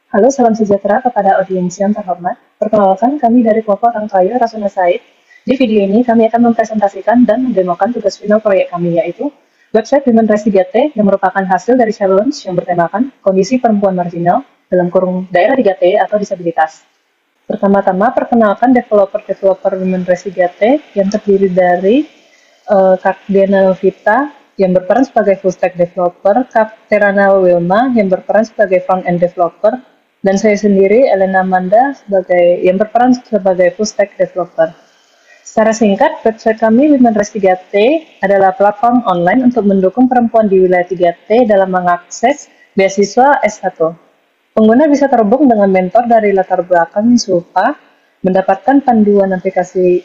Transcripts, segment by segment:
Halo, salam sejahtera kepada audiens yang terhormat. Perkenalkan, kami dari kelompok Orang Kaya Rasuna Said. Di video ini, kami akan mempresentasikan dan mendemokan tugas final proyek kami, yaitu website Women Rise 3T yang merupakan hasil dari challenge yang bertemakan kondisi perempuan marginal dalam kurung daerah 3T atau disabilitas. Pertama-tama, perkenalkan developer Women Rise 3T yang terdiri dari Kak Diana Vita yang berperan sebagai full stack developer, Kak Terana Wilma yang berperan sebagai front end developer, dan saya sendiri Elena Amanda yang berperan sebagai full stack developer. Secara singkat, website kami Women Rise 3T adalah platform online untuk mendukung perempuan di wilayah 3T dalam mengakses beasiswa S1. Pengguna bisa terhubung dengan mentor dari latar belakang serupa, mendapatkan panduan aplikasi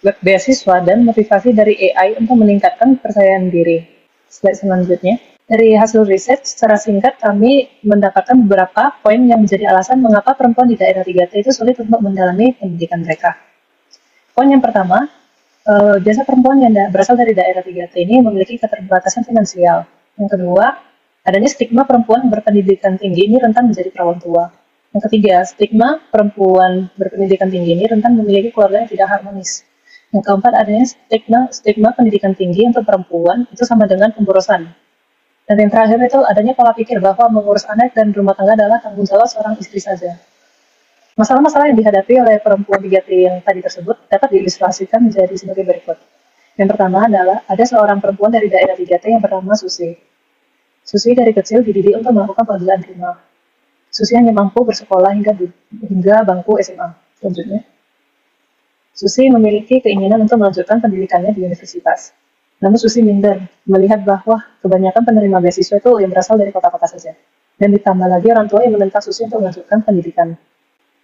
web beasiswa dan motivasi dari AI untuk meningkatkan kepercayaan diri. Slide selanjutnya. Dari hasil riset, secara singkat kami mendapatkan beberapa poin yang menjadi alasan mengapa perempuan di daerah 3T itu sulit untuk mendalami pendidikan mereka. Poin yang pertama, biasa perempuan yang berasal dari daerah 3T ini memiliki keterbatasan finansial. Yang kedua, adanya stigma perempuan berpendidikan tinggi ini rentan menjadi perawan tua. Yang ketiga, stigma perempuan berpendidikan tinggi ini rentan memiliki keluarga yang tidak harmonis. Yang keempat, adanya stigma pendidikan tinggi untuk perempuan itu sama dengan pemborosan. Dan yang terakhir itu adanya pola pikir bahwa mengurus anak dan rumah tangga adalah tanggung jawab seorang istri saja. Masalah-masalah yang dihadapi oleh perempuan 3T yang tadi tersebut dapat diilustrasikan menjadi sebagai berikut. Yang pertama adalah ada seorang perempuan dari daerah 3T yang bernama Susi. Susi dari kecil dididik untuk melakukan pekerjaan rumah. Susi hanya mampu bersekolah hingga bangku SMA. Selanjutnya, Susi memiliki keinginan untuk melanjutkan pendidikannya di universitas. Namun Susi minder melihat bahwa kebanyakan penerima beasiswa itu yang berasal dari kota-kota saja. Dan ditambah lagi orang tua yang menentang Susi untuk melanjutkan pendidikan.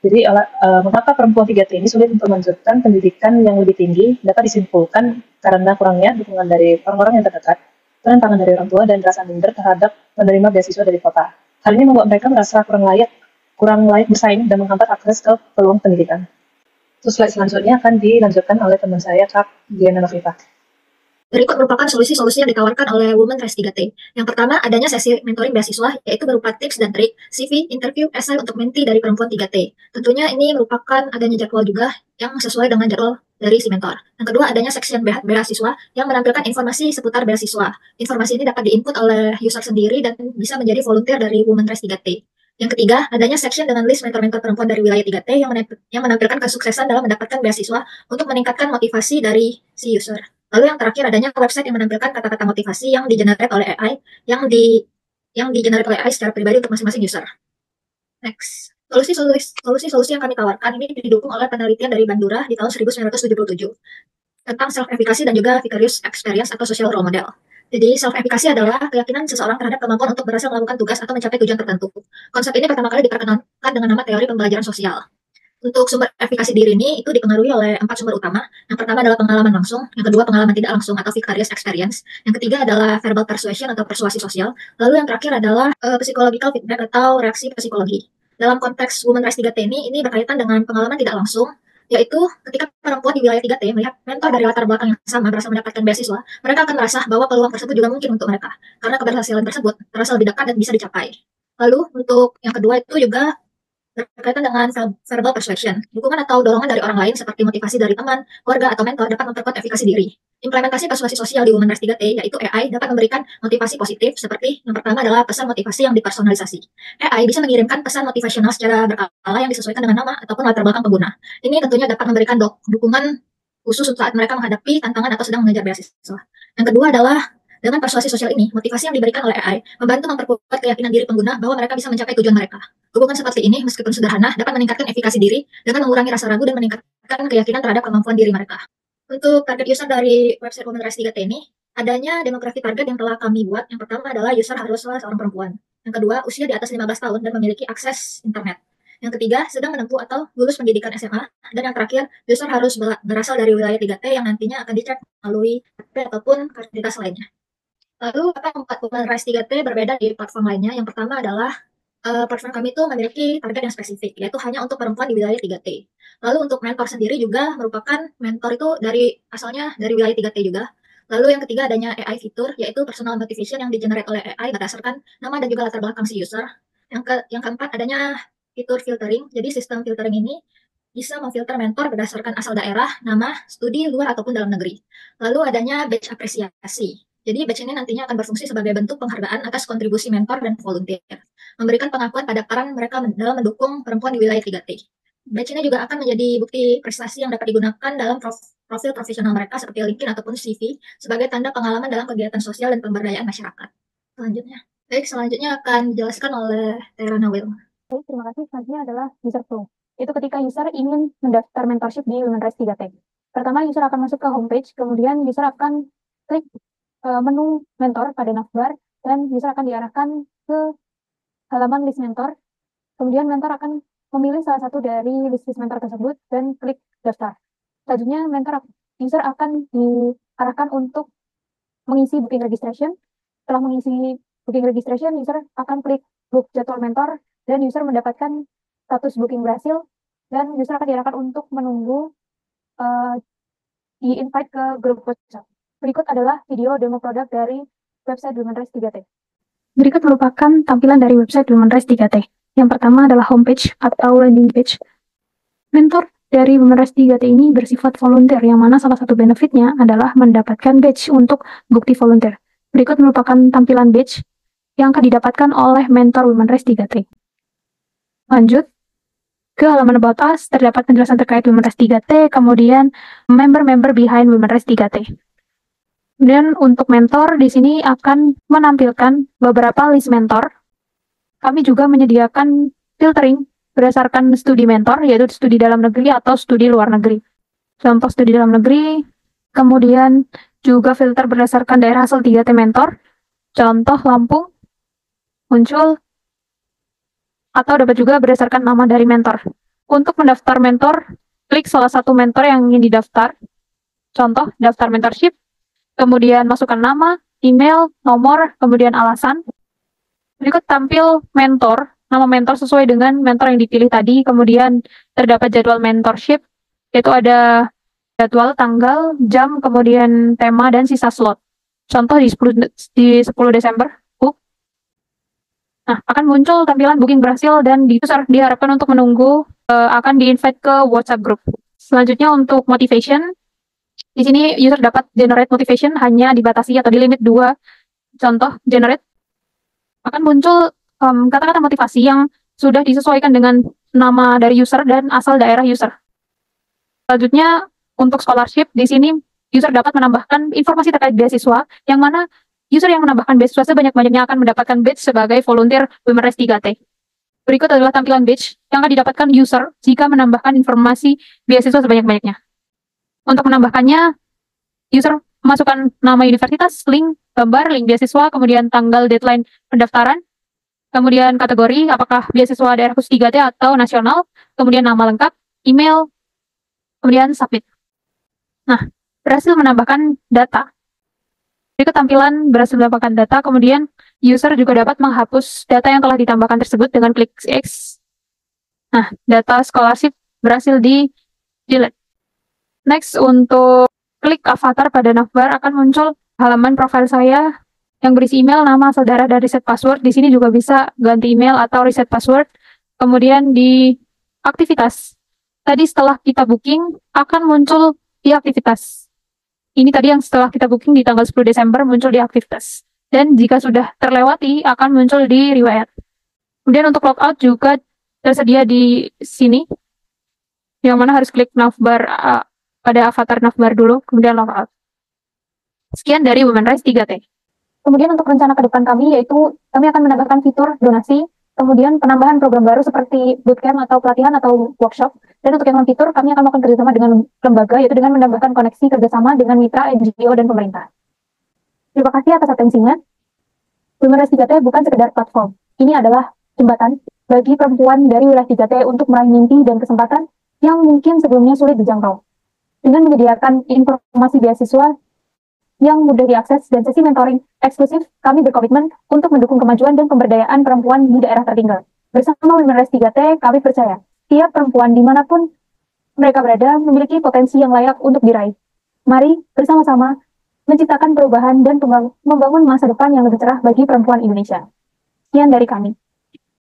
Jadi, mengapa perempuan 3T ini sulit untuk melanjutkan pendidikan yang lebih tinggi dapat disimpulkan karena kurangnya dukungan dari orang-orang yang terdekat, penentangan dari orang tua, dan rasa minder terhadap penerima beasiswa dari kota. Hal ini membuat mereka merasa kurang layak bersaing dan menghambat akses ke peluang pendidikan. Terus slide selanjutnya akan dilanjutkan oleh teman saya, Kak Diana Novita. Berikut merupakan solusi-solusi yang ditawarkan oleh Women Rise 3T. Yang pertama, adanya sesi mentoring beasiswa, yaitu berupa tips dan trik, CV, interview, esai untuk menti dari perempuan 3T. Tentunya ini merupakan adanya jadwal juga yang sesuai dengan jadwal dari si mentor. Yang kedua, adanya section beasiswa yang menampilkan informasi seputar beasiswa. Informasi ini dapat diinput oleh user sendiri dan bisa menjadi volunteer dari Women Rise 3T. Yang ketiga, adanya section dengan list mentor-mentor perempuan dari wilayah 3T yang menampilkan kesuksesan dalam mendapatkan beasiswa untuk meningkatkan motivasi dari si user. Lalu yang terakhir adanya website yang menampilkan kata-kata motivasi yang digenerate oleh AI, yang digenerate oleh AI secara pribadi untuk masing-masing user. Next. Solusi-solusi yang kami tawarkan ini didukung oleh penelitian dari Bandura di tahun 1977 tentang self-efficacy dan juga vicarious experience atau social role model. Jadi self-efficacy adalah keyakinan seseorang terhadap kemampuan untuk berhasil melakukan tugas atau mencapai tujuan tertentu. Konsep ini pertama kali diperkenalkan dengan nama teori pembelajaran sosial. Untuk sumber efikasi diri ini itu dipengaruhi oleh 4 sumber utama. Yang pertama adalah pengalaman langsung, yang kedua pengalaman tidak langsung atau vicarious experience, yang ketiga adalah verbal persuasion atau persuasi sosial, lalu yang terakhir adalah psychological feedback atau reaksi psikologi. Dalam konteks Women Rise 3T ini berkaitan dengan pengalaman tidak langsung, yaitu ketika perempuan di wilayah 3T melihat mentor dari latar belakang yang sama berhasil mendapatkan beasiswa, mereka akan merasa bahwa peluang tersebut juga mungkin untuk mereka, karena keberhasilan tersebut terasa lebih dekat dan bisa dicapai. Lalu untuk yang kedua itu juga berkaitan dengan verbal persuasion. Dukungan atau dorongan dari orang lain seperti motivasi dari teman, keluarga, atau mentor dapat memperkuat efikasi diri. Implementasi persuasi sosial di Women Rise 3T, yaitu AI, dapat memberikan motivasi positif seperti yang pertama adalah pesan motivasi yang dipersonalisasi. AI bisa mengirimkan pesan motivasional secara berkala yang disesuaikan dengan nama ataupun latar belakang pengguna. Ini tentunya dapat memberikan dukungan khusus saat mereka menghadapi tantangan atau sedang mengejar beasiswa. Yang kedua adalah dengan persuasi sosial ini, motivasi yang diberikan oleh AI membantu memperkuat keyakinan diri pengguna bahwa mereka bisa mencapai tujuan mereka. Hubungan seperti ini, meskipun sederhana, dapat meningkatkan efikasi diri dengan mengurangi rasa ragu dan meningkatkan keyakinan terhadap kemampuan diri mereka. Untuk target user dari website Women Rise 3T ini, adanya demografi target yang telah kami buat. Yang pertama adalah user haruslah seorang perempuan. Yang kedua, usia di atas 15 tahun dan memiliki akses internet. Yang ketiga, sedang menempuh atau lulus pendidikan SMA. Dan yang terakhir, user harus berasal dari wilayah 3T yang nantinya akan dicek melalui KTP ataupun identitas lainnya. Lalu apa yang membuat Women Rise 3T berbeda di platform lainnya? Yang pertama adalah platform kami itu memiliki target yang spesifik, yaitu hanya untuk perempuan di wilayah 3T. Lalu untuk mentor sendiri juga merupakan mentor itu asalnya dari wilayah 3T juga. Lalu yang ketiga adanya AI fitur, yaitu personal motivation yang di-generate oleh AI berdasarkan nama dan juga latar belakang si user. Yang keempat adanya fitur filtering. Jadi sistem filtering ini bisa memfilter mentor berdasarkan asal daerah, nama, studi, luar ataupun dalam negeri. Lalu adanya badge apresiasi. Jadi badge ini nantinya akan berfungsi sebagai bentuk penghargaan atas kontribusi mentor dan volunteer, memberikan pengakuan pada peran mereka dalam mendukung perempuan di wilayah 3T. Badge ini juga akan menjadi bukti prestasi yang dapat digunakan dalam profil profesional mereka seperti LinkedIn ataupun CV sebagai tanda pengalaman dalam kegiatan sosial dan pemberdayaan masyarakat. Selanjutnya akan dijelaskan oleh Tera Nawil. Baik, terima kasih. Selanjutnya adalah user flow. Itu ketika user ingin mendaftar mentorship di Women Rights 3T. Pertama, user akan masuk ke homepage, kemudian user akan klik menu mentor pada navbar, dan user akan diarahkan ke halaman list mentor. Kemudian mentor akan memilih salah satu dari list mentor tersebut dan klik daftar. Selanjutnya, user akan diarahkan untuk mengisi booking registration. Setelah mengisi booking registration, user akan klik book jadwal mentor, dan user mendapatkan status booking berhasil, dan user akan diarahkan untuk menunggu di-invite ke grup WhatsApp. Berikut adalah video demo produk dari website Women Rights 3T. Berikut merupakan tampilan dari website Women Rights 3T. Yang pertama adalah homepage atau landing page. Mentor dari Women Rights 3T ini bersifat volunteer, yang mana salah satu benefitnya adalah mendapatkan badge untuk bukti volunteer. Berikut merupakan tampilan badge yang akan didapatkan oleh mentor Women Rights 3T. Lanjut ke halaman About Us, terdapat penjelasan terkait Women Rights 3T, kemudian member-member behind Women Rights 3T. Dan untuk mentor, di sini akan menampilkan beberapa list mentor. Kami juga menyediakan filtering berdasarkan studi mentor, yaitu studi dalam negeri atau studi luar negeri. Contoh studi dalam negeri, kemudian juga filter berdasarkan daerah asal 3T mentor. Contoh Lampung, muncul, atau dapat juga berdasarkan nama dari mentor. Untuk mendaftar mentor, klik salah satu mentor yang ingin didaftar. Contoh, daftar mentorship, kemudian masukkan nama, email, nomor, kemudian alasan. Berikut tampil mentor, nama mentor sesuai dengan mentor yang dipilih tadi, kemudian terdapat jadwal mentorship, yaitu ada jadwal, tanggal, jam, kemudian tema, dan sisa slot. Contoh di 10 Desember. Nah, akan muncul tampilan booking berhasil dan user diharapkan untuk menunggu akan di-invite ke WhatsApp group. Selanjutnya untuk motivation, di sini user dapat generate motivation hanya dibatasi atau di limit 2. Contoh, generate akan muncul kata-kata motivasi yang sudah disesuaikan dengan nama dari user dan asal daerah user. Selanjutnya untuk scholarship, di sini user dapat menambahkan informasi terkait beasiswa, yang mana user yang menambahkan beasiswa sebanyak-banyaknya akan mendapatkan badge sebagai volunteer Women Rights 3T. Berikut adalah tampilan badge yang akan didapatkan user jika menambahkan informasi beasiswa sebanyak-banyaknya. Untuk menambahkannya, user memasukkan nama universitas, link, gambar, link beasiswa, kemudian tanggal deadline pendaftaran, kemudian kategori, apakah beasiswa daerah khusus 3T atau nasional, kemudian nama lengkap, email, kemudian submit. Nah, berhasil menambahkan data. Berikut tampilan berhasil mendapatkan data, kemudian user juga dapat menghapus data yang telah ditambahkan tersebut dengan klik X. Nah, data scholarship berhasil di-delete. Next, untuk klik avatar pada navbar akan muncul halaman profil saya yang berisi email, nama, saudara, dan reset password. Di sini juga bisa ganti email atau reset password. Kemudian di aktivitas. Tadi setelah kita booking akan muncul di aktivitas. Ini tadi yang setelah kita booking di tanggal 10 Desember muncul di aktivitas. Dan jika sudah terlewati, akan muncul di riwayat. Kemudian untuk logout juga tersedia di sini. Yang mana harus klik navbar pada avatar navbar dulu, kemudian logout. Sekian dari Women Rights 3T. Kemudian untuk rencana ke depan kami, yaitu kami akan menambahkan fitur donasi, kemudian penambahan program baru seperti bootcamp atau pelatihan atau workshop. Dan untuk yang non-fitur, kami akan melakukan kerjasama dengan lembaga, yaitu dengan menambahkan koneksi kerjasama dengan mitra, NGO, dan pemerintah. Terima kasih atas atensinya. Women Rights 3T bukan sekedar platform. Ini adalah jembatan bagi perempuan dari wilayah 3T untuk meraih mimpi dan kesempatan yang mungkin sebelumnya sulit dijangkau. Dengan menyediakan informasi beasiswa yang mudah diakses dan sesi mentoring eksklusif, kami berkomitmen untuk mendukung kemajuan dan pemberdayaan perempuan di daerah tertinggal. Bersama Women Rights 3T, kami percaya tiap perempuan dimanapun mereka berada memiliki potensi yang layak untuk diraih. Mari bersama-sama menciptakan perubahan dan membangun masa depan yang lebih cerah bagi perempuan Indonesia. Sekian dari kami.